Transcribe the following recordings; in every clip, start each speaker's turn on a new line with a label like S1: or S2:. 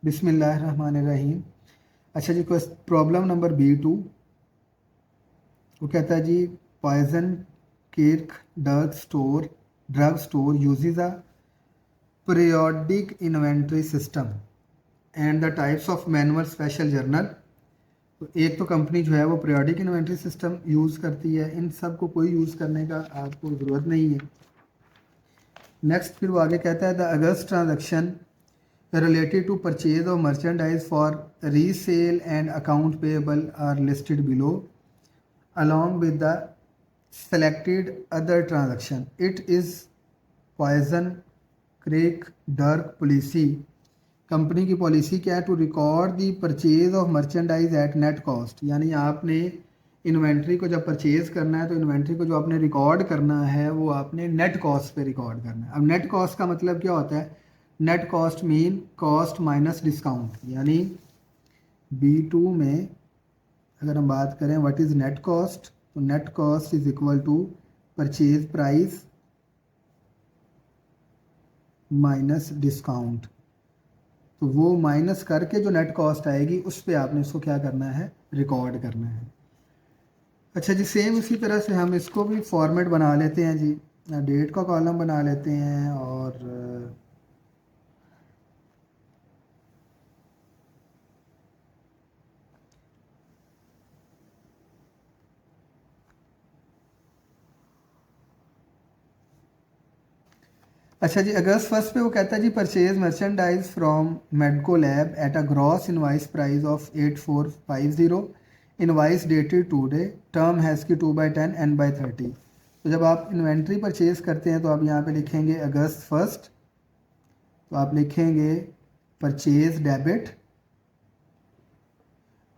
S1: बिस्मिल्लाहिर्रहमानिर्रहीम। अच्छा जी, problem number B2। वो कहता है जी, poison Kirk drug store uses a periodic inventory system and the types of manual special journal. तो एक तो कंपनी जो है वो पीरियोडिक इन्वेंट्री सिस्टम यूज़ करती है, इन सब को कोई यूज़ करने का आपको ज़रूरत नहीं है। नेक्स्ट फिर वो आगे कहता है the August transaction related to purchase of merchandise for resale and account payable are listed below along with the selected other transaction. It is poison creek dark policy। Company की पॉलिसी क्या है? To record the purchase of merchandise at net cost. यानी आपने inventory को जब purchase करना है तो इन्वेंट्री को जो आपने रिकॉर्ड करना है वो आपने नेट कॉस्ट पे रिकॉर्ड करना है। अब नेट कॉस्ट का मतलब क्या होता है? Net cost mean cost minus discount. यानी B2 में अगर हम बात करें व्हाट इज़ नेट कॉस्ट, तो net cost is equal to purchase price minus discount. तो वो माइनस करके जो नेट कॉस्ट आएगी उस पर आपने इसको क्या करना है? रिकॉर्ड करना है। अच्छा जी, सेम उसी तरह से हम इसको भी फॉर्मेट बना लेते हैं जी। डेट का कॉलम बना लेते हैं और अच्छा जी, अगस्त फर्स्ट पे वो कहता है जी purchase merchandise from Medco lab at a gross invoice price of 8450, invoice dated today, term has की 2/10 N/30। तो जब आप इन्वेंट्री परचेज करते हैं तो आप यहाँ पे लिखेंगे अगस्त फर्स्ट, तो आप लिखेंगे परचेज डेबिट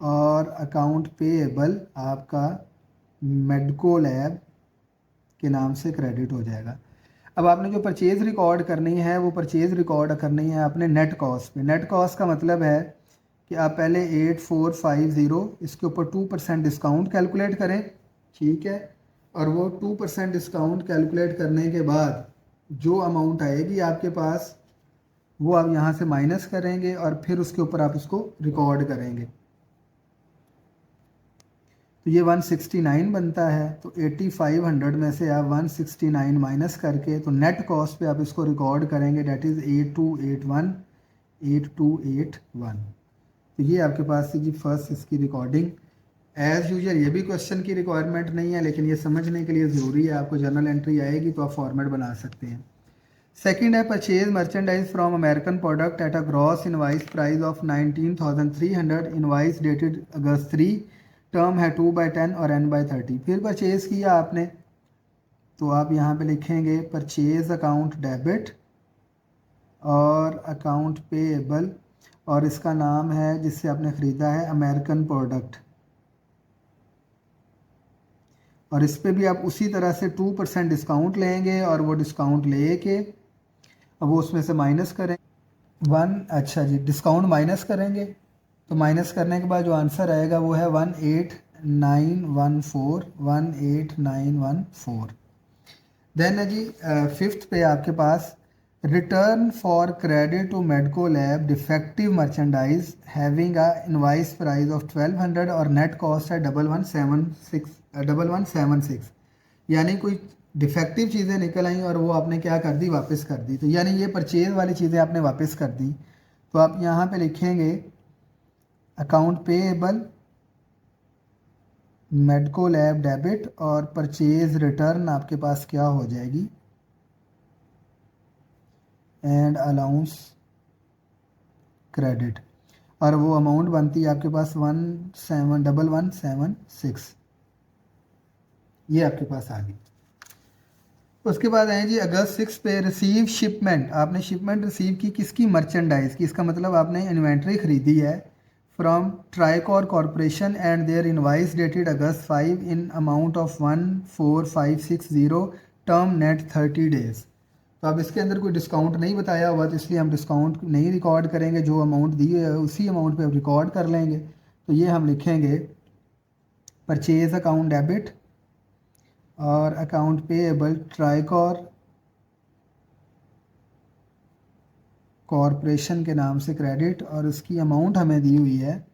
S1: और अकाउंट पेएबल आपका मेडको लैब के नाम से क्रेडिट हो जाएगा। अब आपने जो परचेज़ रिकॉर्ड करनी है वो परचेज़ रिकॉर्ड करनी है अपने नेट कॉस्ट पे। नेट कॉस्ट का मतलब है कि आप पहले 8450 इसके ऊपर 2% डिस्काउंट कैलकुलेट करें, ठीक है। और वो 2% डिस्काउंट कैलकुलेट करने के बाद जो अमाउंट आएगी आपके पास वो आप यहाँ से माइनस करेंगे और फिर उसके ऊपर आप इसको रिकॉर्ड करेंगे। तो ये 169 बनता है। तो 8500 में से आप 169 माइनस करके तो नेट कॉस्ट पे आप इसको रिकॉर्ड करेंगे, डेट इज़ 8281। तो ये आपके पास थी जी फर्स्ट इसकी रिकॉर्डिंग। एज़ यूजल ये भी क्वेश्चन की रिक्वायरमेंट नहीं है, लेकिन ये समझने के लिए ज़रूरी है। आपको जर्नल एंट्री आएगी तो आप फॉर्मेट बना सकते हैं। सेकेंड है purchase merchandise from American product at a gross invoice price of 19,300, invoice dated August 3, term है 2/10 और N/30। फिर परचेज़ किया आपने तो आप यहाँ पे लिखेंगे परचेज अकाउंट डेबिट और अकाउंट पेएबल और इसका नाम है जिससे आपने ख़रीदा है अमेरिकन प्रोडक्ट। और इस पर भी आप उसी तरह से 2% डिस्काउंट लेंगे और वो डिस्काउंट लेके अब वो उसमें से माइनस करें अच्छा जी, डिस्काउंट माइनस करेंगे तो माइनस करने के बाद जो आंसर आएगा वो है 18914। देन है जी फिफ्थ पे आपके पास return for credit to Medco lab defective merchandise having a invoice price of 1200 और नेट कॉस्ट है 1176। यानी कोई डिफेक्टिव चीज़ें निकल आई और वो आपने क्या कर दी? वापस कर दी। तो यानी ये परचेज वाली चीज़ें आपने वापस कर दी। तो आप यहाँ पे लिखेंगे अकाउंट पेएबल मेडको लैब डेबिट और परचेज रिटर्न आपके पास क्या हो जाएगी? And allowance credit. और वो अमाउंट बनती है आपके पास 11176। ये आपके पास आ गई। उसके बाद आए जी अगस्त 6 पे रिसीव शिपमेंट। आपने शिपमेंट रिसीव की किसकी? मर्चेंडाइज की। इसका मतलब आपने इन्वेंट्री खरीदी है from Tricor corporation and their invoice dated August 5 in amount of 14560, term net 30 days. तो अब इसके अंदर कोई डिस्काउंट नहीं बताया हुआ तो इसलिए हम डिस्काउंट नहीं रिकॉर्ड करेंगे। जो अमाउंट दी है उसी अमाउंट पे अब रिकॉर्ड कर लेंगे। तो ये हम लिखेंगे परचेज अकाउंट डेबिट और अकाउंट पेएबल ट्राइकॉर कॉरपोरेशन के नाम से क्रेडिट, और उसकी अमाउंट हमें दी हुई है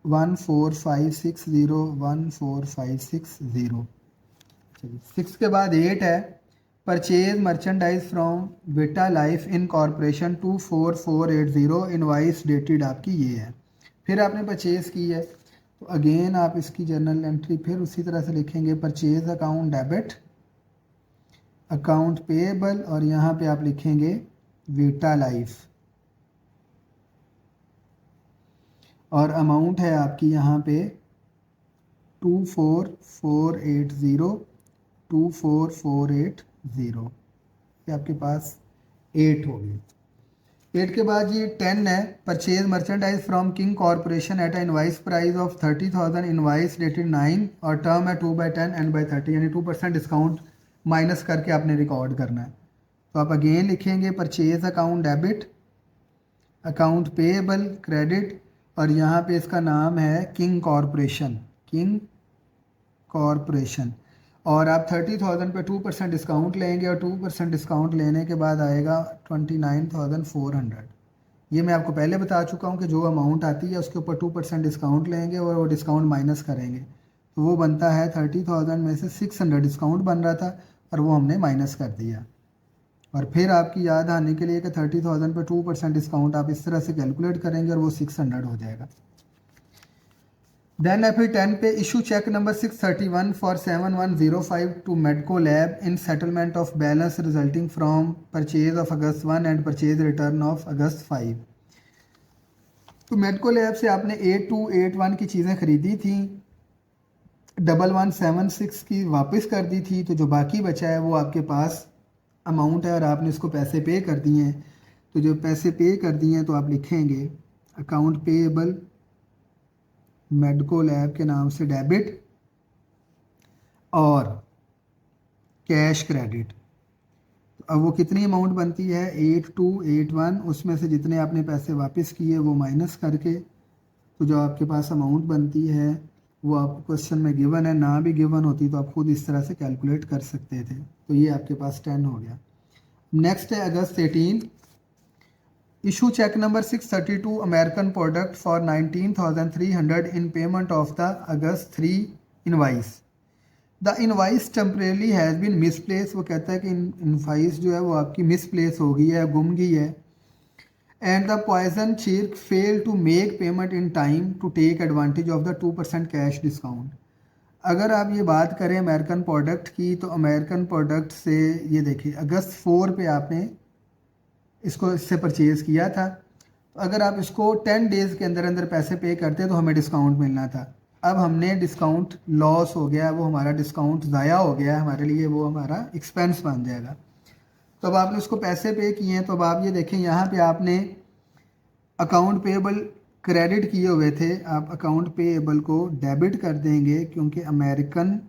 S1: 14560। 6 के बाद 8 है, purchase merchandise from Vita life in corporation 24480, invoice dated आपकी ये है। फिर आपने परचेज की है तो अगेन आप इसकी जर्नल एंट्री फिर उसी तरह से लिखेंगे, purchase account debit, account payable, और यहाँ पे आप लिखेंगे विटा लाइफ, और अमाउंट है आपकी यहाँ पे 24480। ये आपके पास 8 हो गई। 8 के बाद ये 10 है, purchase merchandise from King Corporation at invoice price of 30,000, invoice dated 9, और टर्म है 2/10 एंड बाई 30, यानी 2% डिस्काउंट माइनस करके आपने रिकॉर्ड करना है। तो आप अगेन लिखेंगे purchase account debit, account payable credit, और यहाँ पे इसका नाम है किंग कॉरपोरेशन, किंग कॉरपोरेशन, और आप 30,000 पे 2% डिस्काउंट लेंगे, और 2% डिस्काउंट लेने के बाद आएगा 29,400। ये मैं आपको पहले बता चुका हूँ कि जो अमाउंट आती है उसके ऊपर 2% डिस्काउंट लेंगे और वो डिस्काउंट माइनस करेंगे, तो वो बनता है 30,000 में से 600 डिस्काउंट बन रहा था और वो हमने माइनस कर दिया। और फिर आपकी याद आने के लिए कि 30,000 पे 2% डिस्काउंट आप इस तरह से कैलकुलेट करेंगे और वो 600 हो जाएगा। देन फिर 10 पे issue check number 631 for 7105 to Medco lab in settlement of balance resulting from purchase of August 1 and purchase return of August 5। तो मेडको लैब से आपने 8281 की चीज़ें खरीदी थी, 1176 की वापस कर दी थी, तो जो बाकी बचा है वो आपके पास अमाउंट है और आपने इसको पैसे पे कर दिए हैं। तो जो पैसे पे कर दिए हैं तो आप लिखेंगे अकाउंट पेएबल मेडको लैब के नाम से डेबिट और कैश क्रेडिट। तो अब वो कितनी अमाउंट बनती है 8281, उसमें से जितने आपने पैसे वापस किए वो माइनस करके तो जो आपके पास अमाउंट बनती है वो आपको क्वेश्चन में गिवन है, ना भी गिवन होती तो आप खुद इस तरह से कैलकुलेट कर सकते थे। तो ये आपके पास 10 हो गया। नेक्स्ट है August 18, issue check number 632 American product for 19,300 in payment of the August 3 invoice. The invoice temporarily has been misplace, वो कहता है कि इनवाइस जो है वो आपकी मिसप्लेस हो गई है, गुम गई है। And the poison Chirk fail to make payment in time to take advantage of the 2% cash discount. अगर आप ये बात करें अमेरिकन प्रोडक्ट की, तो अमेरिकन प्रोडक्ट से ये देखिए अगस्त 4 पे आपने इसको इससे परचेज़ किया था, तो अगर आप इसको 10 डेज़ के अंदर अंदर पैसे पे करते तो हमें डिस्काउंट मिलना था। अब हमने डिस्काउंट लॉस हो गया, वो हमारा डिस्काउंट ज़ाया हो गया हमारे लिए, वो हमारा एक्सपेंस बन जाएगा। तो अब आपने उसको पैसे पे किए हैं, तो अब आप ये देखें यहाँ पे आपने अकाउंट पेएबल क्रेडिट किए हुए थे, आप अकाउंट पेएबल को डेबिट कर देंगे क्योंकि अमेरिकन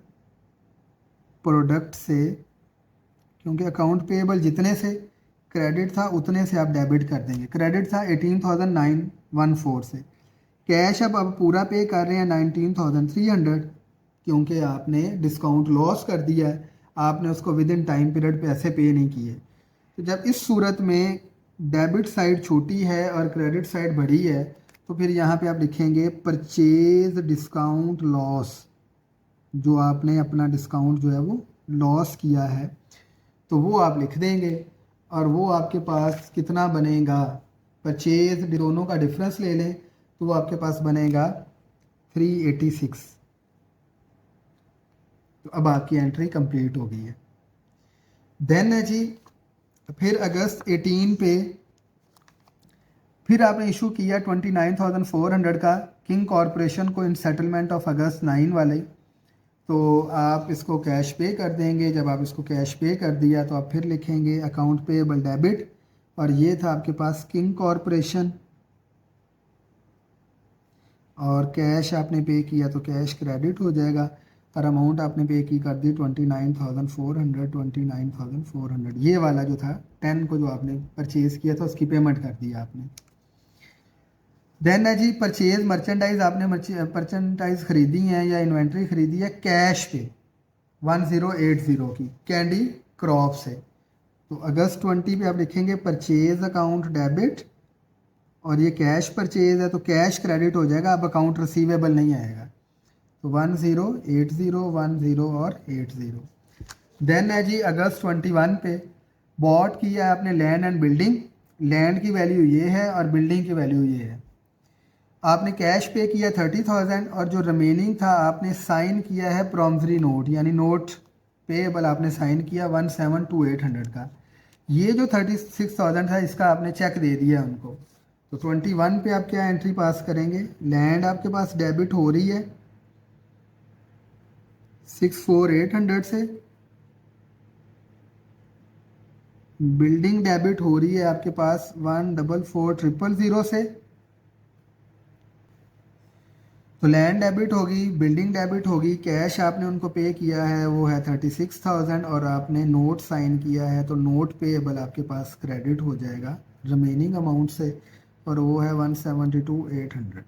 S1: प्रोडक्ट से, क्योंकि अकाउंट पेएबल जितने से क्रेडिट था उतने से आप डेबिट कर देंगे। क्रेडिट था 18,914 से, कैश अब पूरा पे कर रहे हैं 19,300 क्योंकि आपने डिस्काउंट लॉस कर दिया है, आपने उसको विद इन टाइम पीरियड पैसे पे नहीं किए। तो जब इस सूरत में डेबिट साइड छोटी है और क्रेडिट साइड बड़ी है, तो फिर यहाँ पे आप लिखेंगे परचेज डिस्काउंट लॉस, जो आपने अपना डिस्काउंट जो है वो लॉस किया है तो वो आप लिख देंगे, और वो आपके पास कितना बनेगा, परचेज दोनों का डिफरेंस ले लें तो वो आपके पास बनेगा 386। तो अब आपकी एंट्री कंप्लीट हो गई है। देन है जी फिर अगस्त 18 पे फिर आपने इशू किया 29,400 का किंग कॉरपोरेशन को इन सेटलमेंट ऑफ अगस्त 9 वाले, तो आप इसको कैश पे कर देंगे। जब आप इसको कैश पे कर दिया तो आप फिर लिखेंगे अकाउंट पेएबल डेबिट, और ये था आपके पास किंग कॉरपोरेशन, और कैश आपने पे किया तो कैश क्रेडिट हो जाएगा, और अमाउंट आपने पे की कर दी 29,400। ये वाला जो था 10 को जो आपने परचेज़ किया था उसकी पेमेंट कर दी आपने। देन है जी परचेज मर्चेंडाइज, आपने मर्चेंडाइज खरीदी है या इन्वेंट्री खरीदी है कैश पे 1080 की कैंडी क्रॉप से, तो अगस्त 20 पे आप लिखेंगे परचेज अकाउंट डेबिट, और ये कैश परचेज है तो कैश क्रेडिट हो जाएगा, अब अकाउंट रिसीवेबल नहीं आएगा। तो 1080 और 80। देन है जी अगस्त 21 पे बॉट किया है आपने लैंड एंड बिल्डिंग, लैंड की वैल्यू ये है और बिल्डिंग की वैल्यू ये है। आपने कैश पे किया 30,000 और जो रिमेनिंग था आपने साइन किया है प्रॉमिसरी नोट, यानी नोट पेएबल आपने साइन किया 1,72800 का। ये जो 36,000 था इसका आपने चेक दे दिया उनको। तो 21 पे आप क्या एंट्री पास करेंगे, लैंड आपके पास डेबिट हो रही है 64,800 से, बिल्डिंग डेबिट हो रही है आपके पास 1,44,000 से। तो लैंड डेबिट होगी, बिल्डिंग डेबिट होगी, कैश आपने उनको पे किया है वो है 36,000 और आपने नोट साइन किया है तो नोट पेएबल आपके पास क्रेडिट हो जाएगा रिमेनिंग अमाउंट से, और वो है 172,800।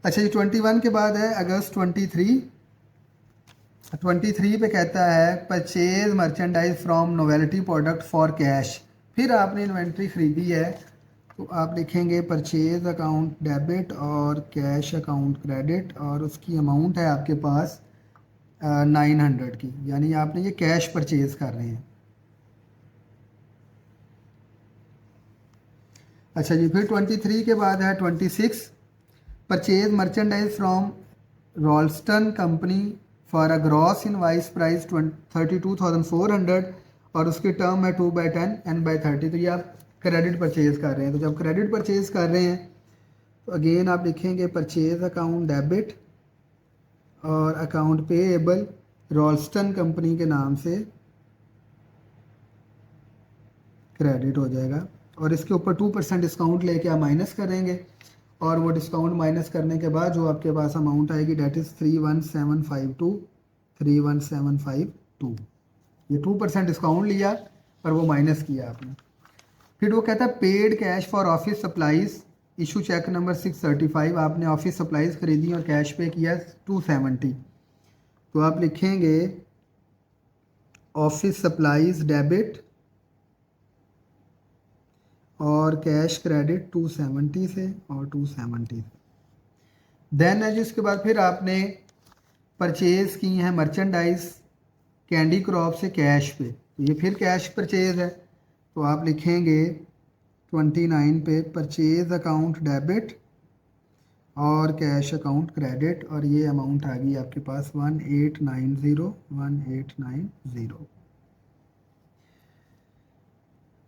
S1: अच्छा जी 21 के बाद है अगस्त 23 पे कहता है purchase merchandise from novelty product for cash. फिर आपने इन्वेंट्री खरीदी है तो आप लिखेंगे परचेज अकाउंट डेबिट और कैश अकाउंट क्रेडिट, और उसकी अमाउंट है आपके पास 900 की, यानी आपने ये कैश परचेज कर रहे हैं। अच्छा जी फिर 23 के बाद है 26, purchase merchandise from Ralston company for a gross invoice price 32,400 और उसकी टर्म है 2/10 N/30। तो ये आप क्रेडिट परचेज कर रहे हैं। तो जब क्रेडिट परचेज कर रहे हैं तो अगेन आप लिखेंगे परचेज अकाउंट डेबिट और अकाउंट पेएबल रॉल्स्टन कंपनी के नाम से क्रेडिट हो जाएगा, और इसके ऊपर 2% डिस्काउंट लेके आप माइनस करेंगे, और वो डिस्काउंट माइनस करने के बाद जो आपके पास अमाउंट आएगी डेट इज़ 31752। ये 2% डिस्काउंट लिया और वो माइनस किया आपने। फिर वो कहता है paid cash for office supplies, issue check number 635। आपने ऑफिस सप्लाईज खरीदी और कैश पे किया 270। तो आप लिखेंगे ऑफिस सप्लाईज डेबिट और कैश क्रेडिट 270 से और 270 से। देन है जी उसके बाद फिर आपने परचेज़ की हैं मर्चेंडाइज कैंडी क्रॉप से कैश पे, तो ये फिर कैश परचेज़ है। तो आप लिखेंगे 29 पे परचेज़ अकाउंट डेबिट और कैश अकाउंट क्रेडिट, और ये अमाउंट आ गई आपके पास 1890।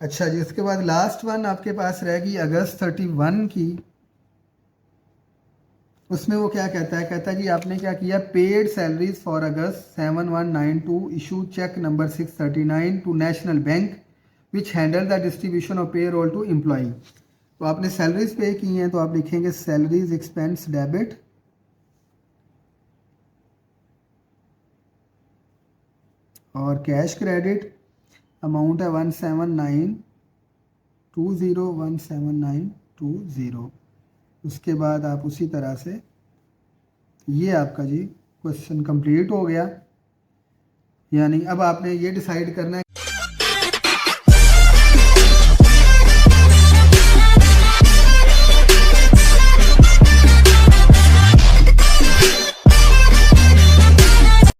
S1: अच्छा जी उसके बाद लास्ट वन आपके पास रहेगी अगस्त 31 की। उसमें वो क्या कहता है, कहता है जी आपने क्या किया, paid salaries for August 7192 issue check number 639 to National Bank which handle the distribution of payroll to employee. तो आपने सैलरीज पे की हैं तो आप लिखेंगे सैलरीज एक्सपेंस डेबिट और कैश क्रेडिट, अमाउंट है 17920। उसके बाद आप उसी तरह से, ये आपका जी क्वेश्चन कंप्लीट हो गया। यानी अब आपने ये डिसाइड करना है